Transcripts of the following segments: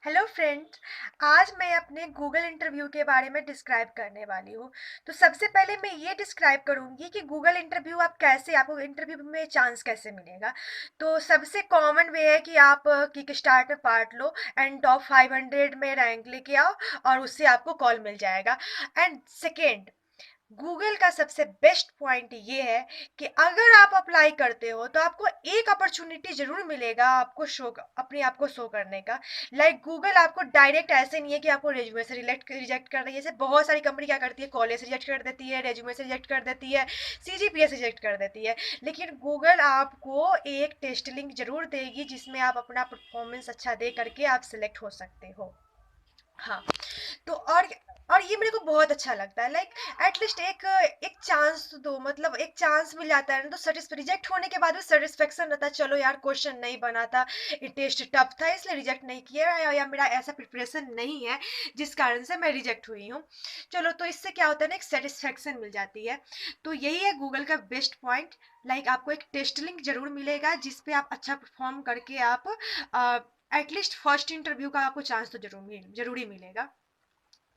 Hello friends. आज मैं अपने गूगल इंटरव्यू के बारे में डिस्क्राइब करने वाली हूँ। तो सबसे पहले मैं ये डिस्क्राइब करूँगी कि गूगल इंटरव्यू आपको इंटरव्यू में चांस कैसे मिलेगा। तो सबसे कॉमन वे है कि आप किक स्टार्ट में पार्ट लो एंड टॉप 500 में रैंक लेके आओ और उससे आपको कॉल मिल जाएगा। एंड सेकेंड, गूगल का सबसे बेस्ट पॉइंट ये है कि अगर आप अप्लाई करते हो तो आपको एक अपॉर्चुनिटी जरूर मिलेगा आपको शो अपने आप को शो करने का। गूगल आपको डायरेक्ट ऐसे नहीं है कि आपको रेज्यूमे से रिजेक्ट कर रही है। जैसे बहुत सारी कंपनी क्या करती है, कॉलेज से रिजेक्ट कर देती है, रेज्यूमे से रिजेक्ट कर देती है, सीजीपीए से रिजेक्ट कर देती है। लेकिन गूगल आपको एक टेस्ट लिंक जरूर देगी जिसमें आप अपना परफॉर्मेंस अच्छा दे करके आप सिलेक्ट हो सकते हो। हाँ। तो और ये मेरे को बहुत अच्छा लगता है। एटलीस्ट एक एक चांस तो दो, मतलब एक चांस मिल जाता है ना, तो रिजेक्ट होने के बाद भी सेटिस्फेक्शन रहता है, चलो यार क्वेश्चन नहीं बना था, ये टेस्ट टफ था इसलिए रिजेक्ट नहीं किया, या मेरा ऐसा प्रिपरेशन नहीं है जिस कारण से मैं रिजेक्ट हुई हूँ। चलो, तो इससे क्या होता है ना, एक सेटिस्फेक्शन मिल जाती है। तो यही है गूगल का बेस्ट पॉइंट। आपको एक टेस्ट लिंक जरूर मिलेगा जिसपे आप अच्छा परफॉर्म करके आप एटलीस्ट फर्स्ट इंटरव्यू का आपको चांस तो जरूरी मिलेगा।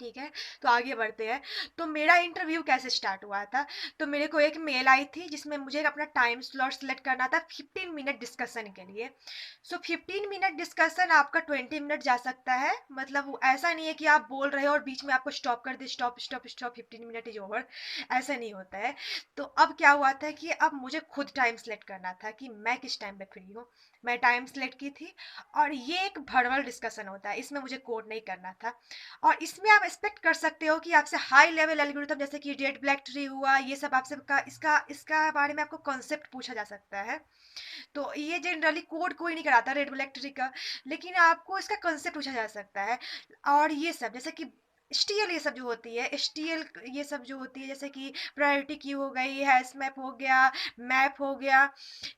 ठीक है। तो आगे बढ़ते हैं। तो मेरा इंटरव्यू कैसे स्टार्ट हुआ था। तो मेरे को एक मेल आई थी जिसमें मुझे अपना टाइम स्लॉट सिलेक्ट करना था 15 मिनट डिस्कशन के लिए। सो 15 मिनट डिस्कशन आपका 20 मिनट जा सकता है। मतलब वो ऐसा नहीं है कि आप बोल रहे हो और बीच में आपको स्टॉप कर दे, stop stop stop 15 minute is over. ऐसा नहीं होता है। तो अब क्या हुआ था कि अब मुझे खुद टाइम सेलेक्ट करना था कि मैं किस टाइम पे फ्री हूँ। मैं टाइम सेलेक्ट की थी। और ये एक वर्बल डिस्कशन होता है, इसमें मुझे कोड नहीं करना था। और इसमें आप एक्सपेक्ट कर सकते हो कि आपसे हाई लेवल एल्गोरिथम जैसे कि रेड ब्लैक ट्री हुआ, ये सब आपसे इसका इसका बारे में आपको कॉन्सेप्ट पूछा जा सकता है। तो ये जनरली कोड कोई नहीं कराता रेड ब्लैक ट्री का, लेकिन आपको इसका कॉन्सेप्ट पूछा जा सकता है। और ये सब जैसे कि एचटीएल, ये सब जो होती है एचटीएल, ये सब जो होती है जैसे कि प्रायोरिटी क्यू हो गई, हैश मैप हो गया, मैप हो गया,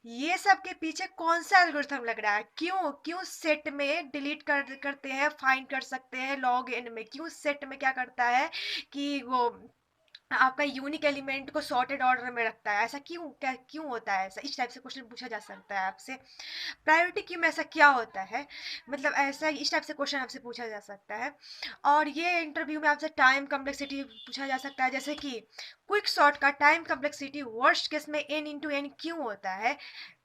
ये सब के पीछे कौन सा एल्गोरिथम लग रहा है, क्यों क्यों सेट में डिलीट करते हैं, फाइंड कर सकते हैं लॉग एन में, क्यों सेट में क्या करता है कि वो आपका यूनिक एलिमेंट को सॉर्टेड ऑर्डर में रखता है, ऐसा क्यों होता है, ऐसा इस टाइप से क्वेश्चन पूछा जा सकता है आपसे। प्रायोरिटी क्यू में ऐसा क्या होता है, मतलब ऐसा इस टाइप से क्वेश्चन आपसे पूछा जा सकता है। और ये इंटरव्यू में आपसे टाइम कम्प्लेक्सिटी पूछा जा सकता है, जैसे कि क्विक शॉर्ट का टाइम कम्प्लेक्सिटी वर्स्ट केस में एन इंटू एन क्यों होता है,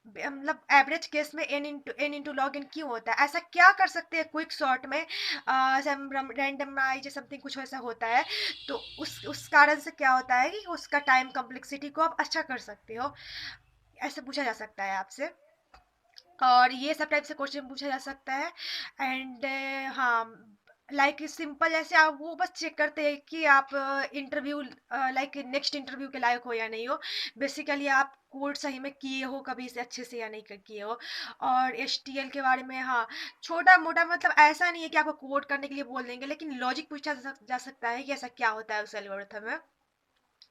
मतलब एवरेज केस में एन इंटू लॉग इन क्यों होता है, ऐसा क्या कर सकते हैं क्विक शॉर्ट में, रैंडमाइज समथिंग कुछ ऐसा होता है। तो उस कारण से क्या होता है कि उसका टाइम कम्प्लेक्सिटी को आप अच्छा कर सकते हो, ऐसे पूछा जा सकता है आपसे। और ये सब टाइप से क्वेश्चन पूछा जा सकता है। एंड हाँ, सिंपल ऐसे आप वो बस चेक करते हैं कि आप इंटरव्यू नेक्स्ट इंटरव्यू के लायक हो या नहीं हो। बेसिकली आप कोड सही में किए हो कभी से अच्छे से या नहीं किए हो। और एचटीएल के बारे में, हाँ, छोटा मोटा, मतलब ऐसा नहीं है कि आपको कोड करने के लिए बोल देंगे, लेकिन लॉजिक पूछा जा सकता है कि ऐसा क्या होता है उस एल्गोरिथम में।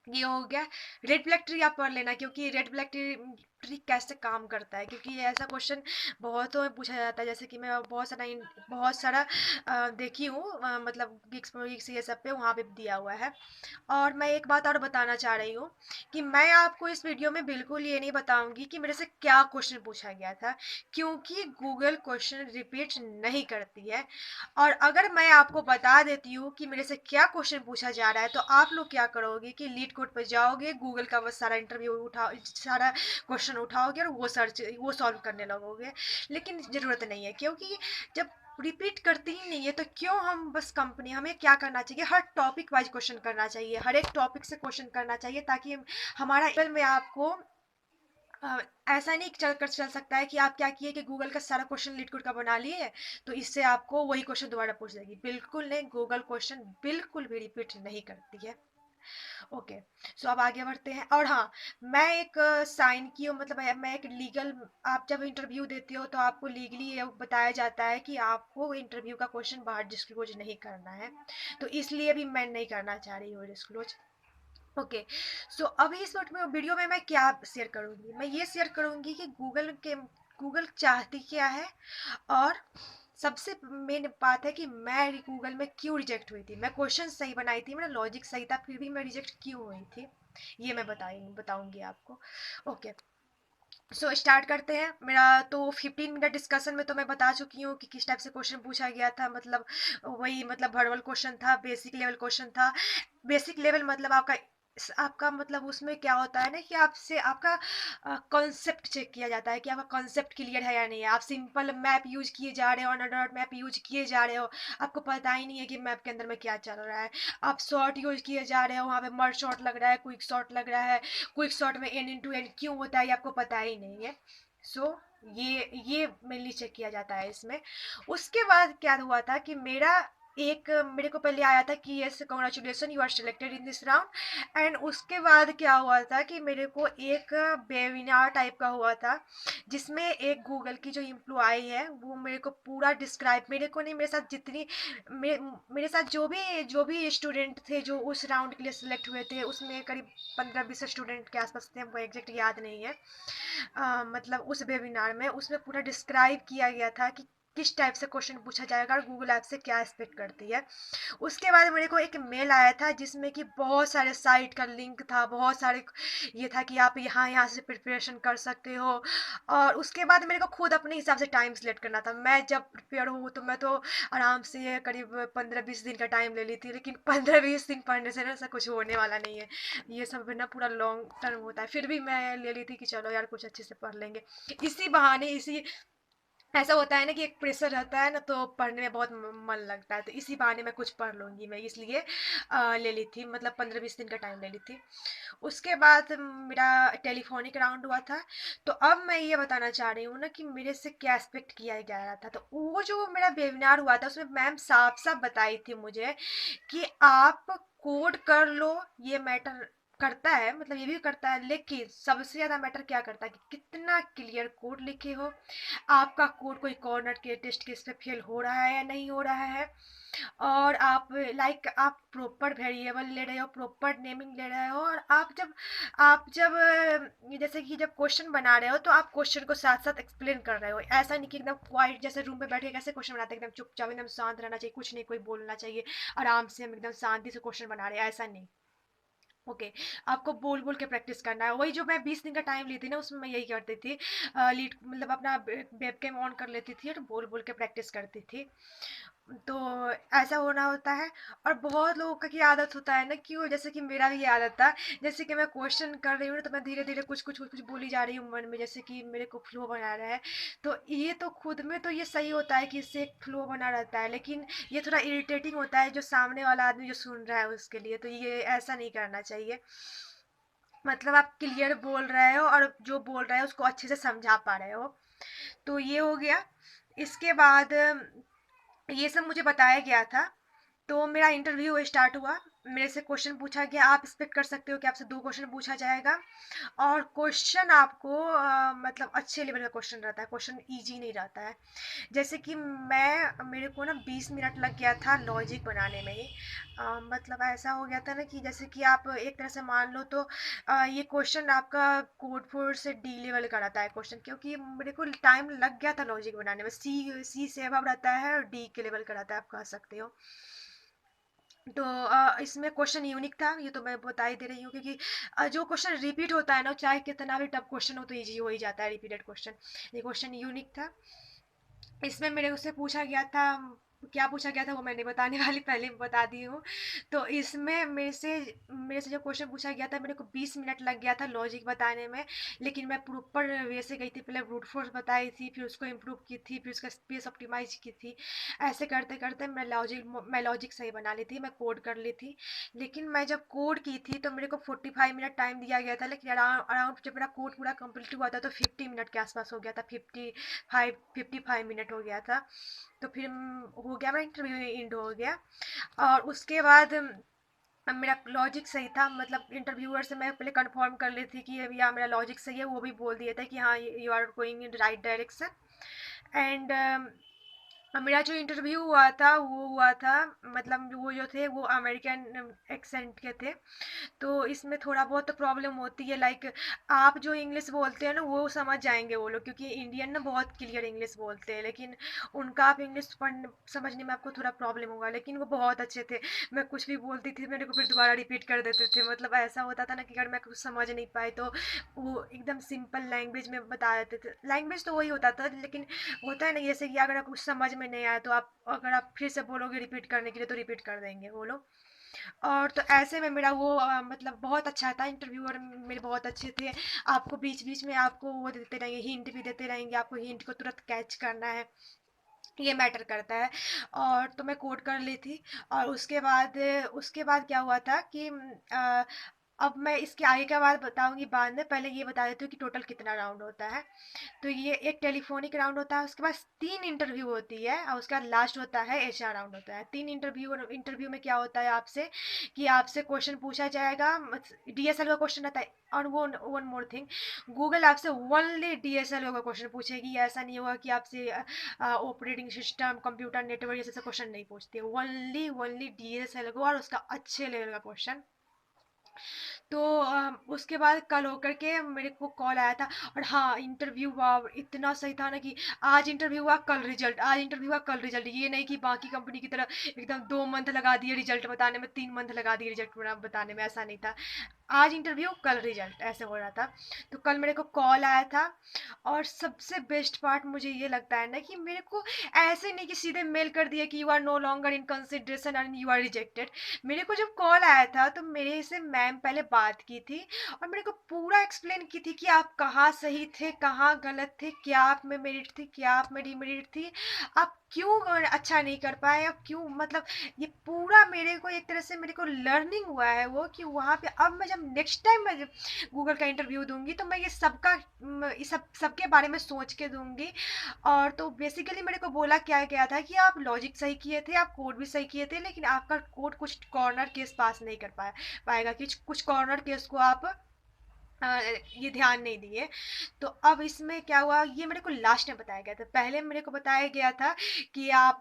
ये हो गया। रेड ब्लैक ट्री आप पढ़ लेना, क्योंकि रेड ब्लैक ट्री कैसे काम करता है, क्योंकि ये ऐसा क्वेश्चन बहुतों में पूछा जाता है। जैसे कि मैं बहुत सारा देखी हूँ, मतलब गिक्स ये सब पे वहाँ पे दिया हुआ है। और मैं एक बात और बताना चाह रही हूँ कि मैं आपको इस वीडियो में बिल्कुल ये नहीं बताऊंगी कि मेरे से क्या क्वेश्चन पूछा गया था, क्योंकि गूगल क्वेश्चन रिपीट नहीं करती है। और अगर मैं आपको बता देती हूँ कि मेरे से क्या क्वेश्चन पूछा जा रहा है, तो आप लोग क्या करोगे कि लीड कोड पर जाओगे, गूगल का बस सारा सारा क्वेश्चन उठाओगे और वो सॉल्व करने लगोगे। लेकिन ज़रूरत नहीं है, क्योंकि जब रिपीट करती ही नहीं है तो क्यों हम बस कंपनी, हमें क्या करना चाहिए, हर टॉपिक वाइज क्वेश्चन करना चाहिए, हर एक टॉपिक से क्वेश्चन करना चाहिए, ताकि हमारा लेवल में आपको ऐसा नहीं चल सकता है कि आप क्या किए कि गूगल का सारा क्वेश्चन लीड कोड का बना लिए, तो इससे आपको वही क्वेश्चन दोबारा पूछ देगी। बिल्कुल नहीं, गूगल क्वेश्चन बिल्कुल भी रिपीट नहीं करती है। ओके। सो अब आगे बढ़ते हैं। और हाँ, मैं एक साइन की हूँ, मतलब मैं एक लीगल, आप जब इंटरव्यू देते हो तो आपको लीगली ये बताया जाता है कि आपको इंटरव्यू का क्वेश्चन बाहर डिस्क्लोज नहीं करना है। तो इसलिए भी मैं नहीं करना चाह रही हूँ डिस्क्लोज। ओके। सो अभी इस वीडियो में मैं क्या शेयर करूंगी, मैं ये शेयर करूंगी कि गूगल चाहती क्या है। और सबसे मेन बात है कि मैं गूगल में क्यों रिजेक्ट हुई थी, मैं क्वेश्चन सही बनाई थी, मेरा लॉजिक सही था, फिर भी मैं रिजेक्ट क्यों हुई थी, ये मैं बताऊंगी आपको। ओके। सो स्टार्ट करते हैं। मेरा तो 15 मिनट डिस्कशन में तो मैं बता चुकी हूँ कि किस टाइप से क्वेश्चन पूछा गया था। मतलब वही, मतलब वर्बल क्वेश्चन था, बेसिक लेवल क्वेश्चन था। बेसिक लेवल मतलब आपका मतलब उसमें क्या होता है ना कि आपसे आपका कॉन्सेप्ट चेक किया जाता है कि आपका कॉन्सेप्ट क्लियर है या नहीं है। आप सिंपल मैप यूज किए जा रहे हो, अनडॉट मैप यूज किए जा रहे हो, आपको पता ही नहीं है कि मैप के अंदर में क्या चल रहा है। आप शॉर्ट यूज किए जा रहे हो, वहाँ पे मर्ज शॉर्ट लग रहा है, क्विक शॉर्ट लग रहा है, क्विक शॉर्ट में एन इंटू एन क्यों होता है ये आपको पता ही नहीं है। सो ये मेनली चेक किया जाता है इसमें। उसके बाद क्या हुआ था कि मेरे को पहले आया था कि yes congratulation you are selected in this round. And उसके बाद क्या हुआ था कि मेरे को एक वेबिनार टाइप का हुआ था, जिसमें एक गूगल की जो एम्प्लॉय है वो मेरे को पूरा डिस्क्राइब, मेरे को नहीं, मेरे साथ जितनी मेरे साथ जो भी स्टूडेंट थे जो उस राउंड के लिए सिलेक्ट हुए थे, उसमें करीब 15-20 स्टूडेंट के आसपास थे, हमको एग्जैक्ट याद नहीं है। मतलब उस वेबिनार में उसमें पूरा डिस्क्राइब किया गया था कि किस टाइप से क्वेश्चन पूछा जाएगा और गूगल ऐप से क्या एक्सपेक्ट करती है। उसके बाद मेरे को एक मेल आया था जिसमें कि बहुत सारे साइट का लिंक था, बहुत सारे ये था कि आप यहाँ यहाँ से प्रिपरेशन कर सकते हो। और उसके बाद मेरे को खुद अपने हिसाब से टाइम सेलेक्ट करना था। मैं जब प्रिपेयर हूँ तो मैं तो आराम से करीब 15-20 दिन का टाइम ले ली थी, लेकिन 15-20 दिन पढ़ने से ना ऐसा कुछ होने वाला नहीं है। ये सब ना पूरा लॉन्ग टर्म होता है। फिर भी मैं ले ली थी कि चलो यार कुछ अच्छे से पढ़ लेंगे, इसी बहाने इसी ऐसा होता है ना कि एक प्रेशर रहता है ना तो पढ़ने में बहुत मन लगता है, तो इसी बहाने मैं कुछ पढ़ लूँगी मैं, इसलिए ले ली थी, मतलब 15-20 दिन का टाइम ले ली थी। उसके बाद मेरा टेलीफोनिक राउंड हुआ था। तो अब मैं ये बताना चाह रही हूँ ना कि मेरे से क्या एक्सपेक्ट किया जा रहा था। तो वो जो मेरा वेबिनार हुआ था उसमें मैम साफ साफ बताई थी मुझे कि आप कोड कर लो, ये मैटर करता है, मतलब ये भी करता है, लेकिन सबसे ज़्यादा मैटर क्या करता है कि कितना क्लियर कोड लिखे हो, आपका कोड कोई कॉर्नर के टेस्ट केस पे फेल हो रहा है या नहीं हो रहा है, और आप लाइक आप प्रॉपर वेरिएबल ले रहे हो, प्रॉपर नेमिंग ले रहे हो, और आप जब जैसे कि जब क्वेश्चन बना रहे हो तो आप क्वेश्चन को साथ साथ एक्सप्लेन कर रहे हो। ऐसा नहीं कि एकदम क्वाइट जैसे रूम पे बैठे कैसे क्वेश्चन बनाते हैं, एकदम चुपचाप एकदम शांत रहना चाहिए, कुछ नहीं कोई बोलना चाहिए, आराम से हम एकदम शांति से क्वेश्चन बना रहे हैं, ऐसा नहीं। ओके, आपको बोल बोल के प्रैक्टिस करना है। वही जो मैं 20 दिन का टाइम ली थी ना उसमें मैं यही करती थी, लीड मतलब अपना वेबकैम ऑन कर लेती थी और बोल बोल के प्रैक्टिस करती थी। तो ऐसा होना होता है। और बहुत लोगों का की आदत होता है ना कि वो, जैसे कि मेरा भी ये आदत था, जैसे कि मैं क्वेश्चन कर रही हूँ ना तो मैं धीरे धीरे कुछ कुछ बोली जा रही हूँ मन में, जैसे कि मेरे को फ्लो बना रहा है। तो ये तो खुद में तो ये सही होता है कि इससे एक फ्लो बना रहता है, लेकिन ये थोड़ा इरिटेटिंग होता है जो सामने वाला आदमी जो सुन रहा है उसके लिए। तो ये ऐसा नहीं करना चाहिए। मतलब आप क्लियर बोल रहे हो और जो बोल रहे हो उसको अच्छे से समझा पा रहे हो। तो ये हो गया। इसके बाद ये सब मुझे बताया गया था। तो मेरा इंटरव्यू स्टार्ट हुआ। मेरे से क्वेश्चन पूछा गया, आप एक्सपेक्ट कर सकते हो कि आपसे 2 क्वेश्चन पूछा जाएगा। और क्वेश्चन आपको मतलब अच्छे लेवल का क्वेश्चन रहता है, क्वेश्चन इजी नहीं रहता है। जैसे कि मेरे को ना 20 मिनट लग गया था लॉजिक बनाने में ही। मतलब ऐसा हो गया था ना कि जैसे कि आप एक तरह से मान लो तो ये क्वेश्चन आपका कोड 4 से डी लेवल का रहता है क्वेश्चन, क्योंकि मेरे को टाइम लग गया था लॉजिक बनाने में। सी से अबव रहता है और डी के लेवल का रहता है, आप कह सकते हो। तो इसमें क्वेश्चन यूनिक था, ये तो मैं बता ही दे रही हूँ, क्योंकि जो क्वेश्चन रिपीट होता है ना, चाहे कितना भी टफ क्वेश्चन हो तो इजी हो ही जाता है रिपीटेड क्वेश्चन। ये क्वेश्चन यूनिक था। इसमें मेरे उससे पूछा गया था, क्या पूछा गया था वो मैं नहीं बताने वाली, पहले बता दी हूँ। तो इसमें मेरे से जो क्वेश्चन पूछा गया था, मेरे को 20 मिनट लग गया था लॉजिक बताने में। लेकिन मैं प्रॉपर वे से गई थी, पहले ब्रूट फोर्स बताई थी, फिर उसको इम्प्रूव की थी, फिर उसका स्पेस ऑप्टिमाइज की थी। ऐसे करते करते मैं लॉजिक सही बना ली थी, मैं कोड कर ली थी। लेकिन मैं जब कोड की थी तो मेरे को 45 मिनट टाइम दिया गया था, लेकिन अराउंड अराउंड जब मेरा कोड पूरा कंप्लीट हुआ था तो 50 मिनट के आसपास हो गया था, 55 मिनट हो गया था। तो फिर हो गया, मेरा इंटरव्यू एंड हो गया। और उसके बाद अब मेरा लॉजिक सही था, मतलब इंटरव्यूअर से मैं पहले कंफर्म कर ली थी कि अब या मेरा लॉजिक सही है, वो भी बोल दिया था कि हाँ you are going in right direction. And मेरा जो इंटरव्यू हुआ था वो हुआ था, मतलब वो जो थे वो अमेरिकन एक्सेंट के थे। तो इसमें थोड़ा बहुत तो प्रॉब्लम होती है, लाइक आप जो इंग्लिश बोलते हैं ना वो समझ जाएंगे वो लोग, क्योंकि इंडियन ना बहुत क्लियर इंग्लिश बोलते हैं, लेकिन उनका आप इंग्लिश पढ़ समझने में आपको थोड़ा प्रॉब्लम होगा। लेकिन वो बहुत अच्छे थे, मैं कुछ भी बोलती थी मेरे को फिर दोबारा रिपीट कर देते थे। मतलब ऐसा होता था ना कि अगर मैं कुछ समझ नहीं पाई तो वो एकदम सिंपल लैंग्वेज में बता देते थे। लैंग्वेज तो वही होता था, लेकिन होता है ना जैसे कि अगर कुछ समझ में नहीं आया तो आप अगर आप फिर से बोलोगे रिपीट करने के लिए तो रिपीट कर देंगे वो लोग। और तो ऐसे में मेरा वो मतलब बहुत अच्छा था इंटरव्यूअर, मेरे बहुत अच्छे थे। आपको बीच बीच में आपको वो देते रहेंगे, हिंट भी देते रहेंगे, आपको हिंट को तुरंत कैच करना है, ये मैटर करता है। और तो मैं कोड कर ली थी। और उसके बाद क्या हुआ था कि अब मैं इसके आगे का बात बताऊंगी बाद में, पहले ये बता देती हूँ कि टोटल कितना राउंड होता है। तो ये एक टेलीफोनिक राउंड होता है, उसके बाद 3 इंटरव्यू होती है, और उसका लास्ट होता है एचआर राउंड होता है। 3 इंटरव्यू इंटरव्यू में क्या होता है आपसे कि आपसे क्वेश्चन पूछा जाएगा, डीएसएल का क्वेश्चन रहता है। और वो वन मोर थिंग, गूगल आपसे ओनली डीएसएल का क्वेश्चन पूछेगी, ऐसा नहीं होगा कि आपसे ऑपरेटिंग सिस्टम कंप्यूटर नेटवर्क जैसे क्वेश्चन नहीं पूछती है। ओनली ओनली डीएसएल को, और उसका अच्छे लेवल का क्वेश्चन। तो उसके बाद कल होकर के मेरे को कॉल आया था। और हाँ, इंटरव्यू वाह इतना सही था ना कि आज इंटरव्यू हुआ कल रिजल्ट, आज इंटरव्यू हुआ कल रिजल्ट। ये नहीं कि बाकी कंपनी की तरह एकदम 2 मंथ लगा दिए रिजल्ट बताने में, 3 मंथ लगा दिए रिजल्ट बताने में, ऐसा नहीं था। आज इंटरव्यू कल रिजल्ट ऐसे हो रहा था। तो कल मेरे को कॉल आया था। और सबसे बेस्ट पार्ट मुझे ये लगता है ना कि मेरे को ऐसे नहीं कि सीधे मेल कर दिया कि you are no longer in consideration and you are rejected. मेरे को जब कॉल आया था तो मेरे से मैम पहले बात की थी, और मेरे को पूरा एक्सप्लेन की थी कि आप कहाँ सही थे, कहाँ गलत थे, क्या आप में मेरिट थी, क्या आप में डिमेरिट थी, आप क्यों अच्छा नहीं कर पाए, आप क्यों, मतलब ये पूरा मेरे को एक तरह से मेरे को लर्निंग हुआ है वो, कि वहाँ पे अब मैं जब नेक्स्ट टाइम मैं जब गूगल का इंटरव्यू दूंगी तो मैं ये सबका ये सबके बारे में सोच के दूंगी। और तो बेसिकली मेरे को बोला क्या गया था कि आप लॉजिक सही किए थे, आप कोड भी सही किए थे, लेकिन आपका कोड कुछ कॉर्नर केस पास नहीं कर पाएगा, कि कुछ कॉर्नर केस को आप अ, ये ध्यान नहीं दिए। तो अब इसमें क्या हुआ, ये मेरे को लास्ट में बताया गया था। पहले मेरे को बताया गया था कि आप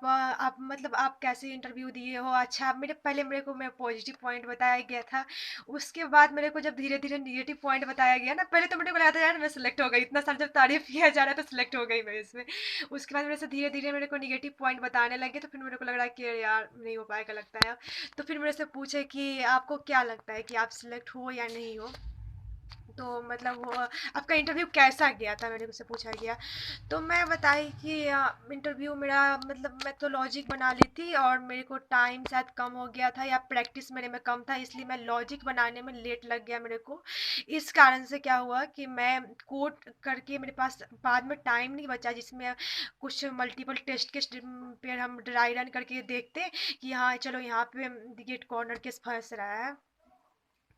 मतलब आप कैसे इंटरव्यू दिए हो, अच्छा मेरे पॉजिटिव पॉइंट बताया गया था। उसके बाद मेरे को जब धीरे धीरे निगेटिव पॉइंट बताया गया ना, पहले तो मेरे को लगा था यार मैं सिलेक्ट हो गई, इतना सारा जब तारीफ किया जा रहा है तो सिलेक्ट हो गई मैं इसमें। उसके बाद मेरे से धीरे धीरे मेरे को निगेटिव पॉइंट बताने लगे, तो फिर मेरे को लग रहा है कि यार नहीं हो पाएगा लगता है। तो फिर मेरे से पूछे कि आपको क्या लगता है कि आप सिलेक्ट हो या नहीं हो। तो मतलब वो आपका इंटरव्यू कैसा गया था मेरे से पूछा गया। तो मैं बताई कि इंटरव्यू मेरा मतलब मैं तो लॉजिक बना ली थी, और मेरे को टाइम शायद कम हो गया था या प्रैक्टिस मेरे में कम था, इसलिए मैं लॉजिक बनाने में लेट लग गया मेरे को। इस कारण से क्या हुआ कि मैं कोड करके मेरे पास बाद में टाइम नहीं बचा, जिसमें कुछ मल्टीपल टेस्ट के पे हम ड्राई रन करके देखते कि हाँ चलो यहाँ पे गेट कॉर्नर केस फंस रहा है।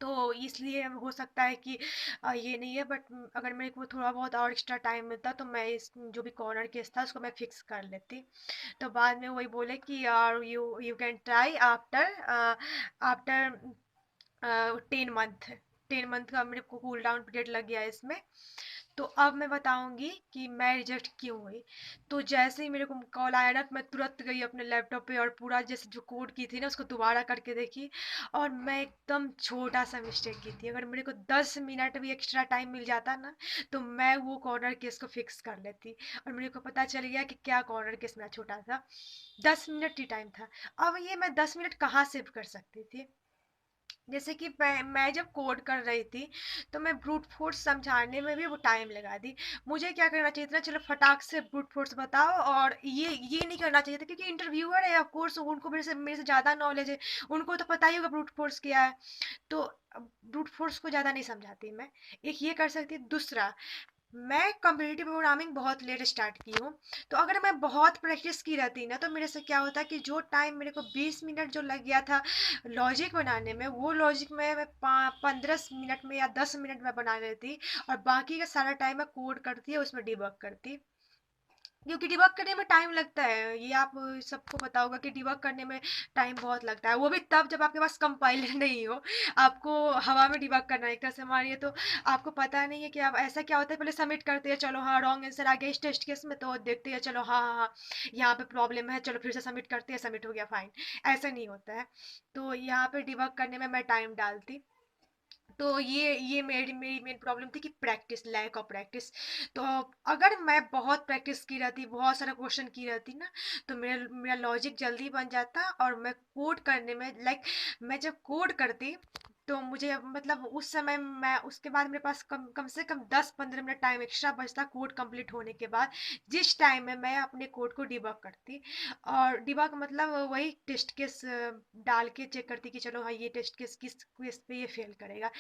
तो इसलिए हो सकता है कि ये नहीं है, बट अगर मेरे को थोड़ा बहुत और एक्स्ट्रा टाइम मिलता तो मैं इस जो भी कॉर्नर केस था उसको मैं फिक्स कर लेती। तो बाद में वही बोले कि यार you you can try after after 10 month. 10 month का मेरे को कूल डाउन पीरियड लग गया इसमें। तो अब मैं बताऊंगी कि मैं रिजेक्ट क्यों हुई। तो जैसे ही मेरे को कॉल आया ना तो मैं तुरंत गई अपने लैपटॉप पे, और पूरा जैसे जो कोड की थी ना उसको दोबारा करके देखी। और मैं एकदम छोटा सा मिस्टेक की थी, अगर मेरे को 10 मिनट भी एक्स्ट्रा टाइम मिल जाता ना तो मैं वो कॉर्नर केस को फिक्स कर लेती। और मेरे को पता चल गया कि क्या कॉर्नर केस मेरा छोटा था, 10 मिनट ही टाइम था। अब ये मैं 10 मिनट कहाँ सेव कर सकती थी। जैसे कि मैं जब कोड कर रही थी तो मैं ब्रूट फोर्स समझाने में भी वो टाइम लगा दी। मुझे क्या करना चाहिए था, चलो फटाक से ब्रूट फोर्स बताओ, और ये नहीं करना चाहिए था, क्योंकि इंटरव्यूअर है ऑफ कोर्स उनको मेरे से ज़्यादा नॉलेज है, उनको तो पता ही होगा ब्रूट फोर्स क्या है। तो ब्रूट फोर्स को ज़्यादा नहीं समझाती मैं। एक ये कर सकती, दूसरा मैं कम्पिटिटिव प्रोग्रामिंग बहुत लेट स्टार्ट की हूँ। तो अगर मैं बहुत प्रैक्टिस की रहती ना तो मेरे से क्या होता कि जो टाइम मेरे को 20 मिनट जो लग गया था लॉजिक बनाने में, वो लॉजिक में मैं 15 मिनट में या 10 मिनट में बना लेती, और बाकी का सारा टाइम मैं कोड करती है उसमें डिबग करती। क्योंकि डिबग करने में टाइम लगता है, ये आप सबको पता होगा कि डिबग करने में टाइम बहुत लगता है, वो भी तब जब आपके पास कंपाइलर नहीं हो। आपको हवा में डिबग करना है एक तरह से मानिए तो। आपको पता नहीं है कि आप ऐसा क्या होता है, पहले सबमिट करते हैं, चलो हाँ रॉन्ग आंसर आ गया इस टेस्ट केस में, तो देखते हैं चलो हाँ हाँ हाँ यहाँ पे प्रॉब्लम है, चलो फिर से सबमिट करते हैं, सबमिट हो गया फाइन। ऐसा नहीं होता है। तो यहाँ पे डिबग करने में मैं टाइम डालती। तो ये मेरी मेरी मेन प्रॉब्लम थी कि प्रैक्टिस, लैक ऑफ प्रैक्टिस। तो अगर मैं बहुत प्रैक्टिस की रहती, बहुत सारा क्वेश्चन की रहती ना, तो मेरा मेरा लॉजिक जल्दी बन जाता और मैं कोड करने में मैं जब कोड करती तो मुझे मतलब उस समय मैं उसके बाद मेरे पास कम कम से कम 10-15 मिनट टाइम एक्स्ट्रा बचता कोड कंप्लीट होने के बाद, जिस टाइम में मैं अपने कोड को डिबग करती। और डिबग मतलब वही टेस्ट केस डाल के चेक करती कि चलो हाँ ये टेस्ट केस किस केस पे ये फेल करेगा।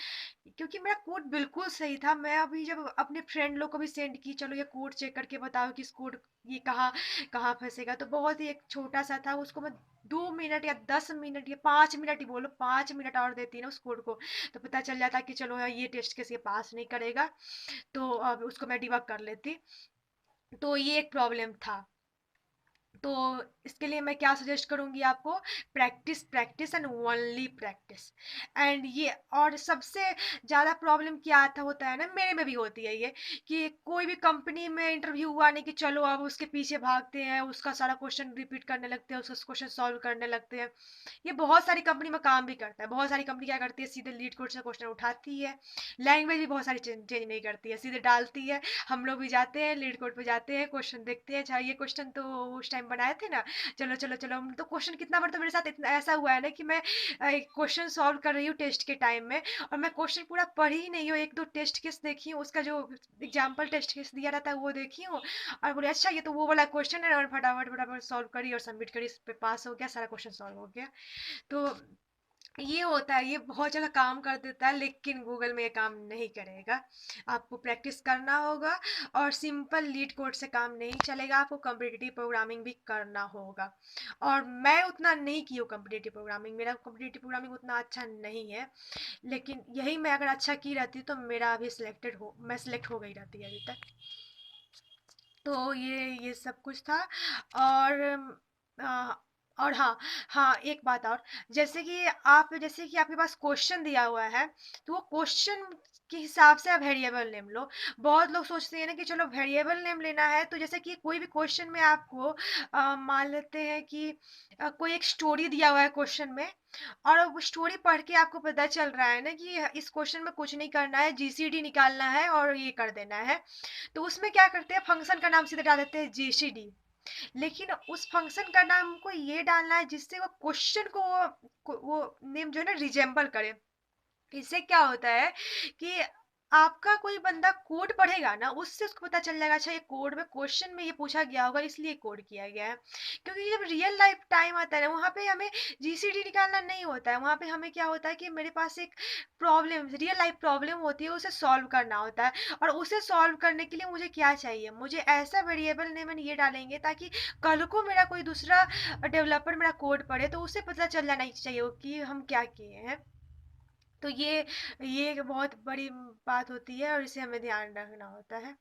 क्योंकि मेरा कोड बिल्कुल सही था। मैं अभी जब अपने फ्रेंड लोग को भी सेंड की, चलो ये कोड चेक करके बताओ कि इस कोड ये कहाँ कहाँ फंसेगा, तो बहुत ही एक छोटा सा था, उसको मैं 2 मिनट या 10 मिनट या 5 मिनट ही बोलो, 5 मिनट और देती ना उस कोड को, तो पता चल जाता कि चलो यार ये टेस्ट केस ये पास नहीं करेगा। तो अब उसको मैं डिबग कर लेती। तो ये एक प्रॉब्लम था। तो इसके लिए मैं क्या सजेस्ट करूंगी आपको, practice practice and only practice. And ये और सबसे ज़्यादा प्रॉब्लम क्या आता होता है ना, मेरे में भी होती है ये, कि कोई भी कंपनी में इंटरव्यू हुआ नहीं कि चलो अब उसके पीछे भागते हैं, उसका सारा क्वेश्चन रिपीट करने लगते हैं, उसका क्वेश्चन सॉल्व करने लगते हैं। ये बहुत सारी कंपनी में काम भी करता है। बहुत सारी कंपनी क्या करती है, सीधे लीड कोड से क्वेश्चन उठाती है, लैंग्वेज भी बहुत सारी चेंज नहीं करती है, सीधे डालती है। हम लोग भी जाते हैं लीड कोड पे जाते हैं, क्वेश्चन देखते हैं, अच्छा ये क्वेश्चन तो उस टाइम बनाए थे ना, चलो चलो चलो। तो क्वेश्चन कितना बार तो मेरे साथ इतना ऐसा हुआ है ना कि मैं क्वेश्चन सॉल्व कर रही हूँ टेस्ट के टाइम में, और मैं क्वेश्चन पूरा पढ़ी ही नहीं हूँ, एक दो टेस्ट केस देखी हूँ, उसका जो एग्जाम्पल टेस्ट केस दिया रहता है वो देखी हूँ, और बोले अच्छा ये तो वो वाला क्वेश्चन है, और फटाफट फटाफट सॉल्व करी और सबमिट करी, इस पे पास हो गया, सारा क्वेश्चन सॉल्व हो गया। तो ये होता है, ये बहुत जगह काम कर देता है, लेकिन गूगल में ये काम नहीं करेगा। आपको प्रैक्टिस करना होगा, और सिंपल लीड कोड से काम नहीं चलेगा, आपको कॉम्पिटिटिव प्रोग्रामिंग भी करना होगा। और मैं उतना नहीं की हूँ कॉम्पिटिटिव प्रोग्रामिंग, मेरा कॉम्पिटिटिव प्रोग्रामिंग उतना अच्छा नहीं है, लेकिन यही मैं अगर अच्छा की रहती तो मेरा अभी मैं सिलेक्ट हो गई रहती अभी तक। तो ये सब कुछ था। और आ, और हाँ, हाँ एक बात और, जैसे कि आपके पास क्वेश्चन दिया हुआ है, तो वो क्वेश्चन के हिसाब से आप वेरिएबल नेम लो। बहुत लोग सोचते हैं ना कि चलो वेरिएबल नेम लेना है, तो जैसे कि कोई भी क्वेश्चन में आपको मान लेते हैं कि कोई एक स्टोरी दिया हुआ है क्वेश्चन में, और वो स्टोरी पढ़ के आपको पता चल रहा है ना कि इस क्वेश्चन में कुछ नहीं करना है, जीसीडी निकालना है और ये कर देना है। तो उसमें क्या करते हैं, फंक्शन का नाम सीधे डाल देते हैं जीसीडी। लेकिन उस फंक्शन का नाम को ये डालना है जिससे वो क्वेश्चन को वो नेम जो है ना रिजेंबल करे। इससे क्या होता है कि आपका कोई बंदा कोड पढ़ेगा ना, उससे उसको पता चल जाएगा अच्छा ये कोड में क्वेश्चन में ये पूछा गया होगा इसलिए कोड किया गया है। क्योंकि जब रियल लाइफ टाइम आता है ना, वहाँ पे हमें जीसीडी निकालना नहीं होता है, वहाँ पे हमें क्या होता है कि मेरे पास एक प्रॉब्लम, रियल लाइफ प्रॉब्लम होती है, उसे सॉल्व करना होता है। और उसे सॉल्व करने के लिए मुझे क्या चाहिए, मुझे ऐसा वेरिएबल नेम ये डालेंगे ताकि कल को मेरा कोई दूसरा डेवलपर मेरा कोड पढ़े तो उसे पता चल जाना चाहिए कि हम क्या किए हैं। तो ये एक बहुत बड़ी बात होती है, और इसे हमें ध्यान रखना होता है।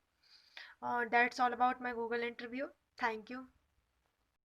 और that's all about my Google interview. Thank you.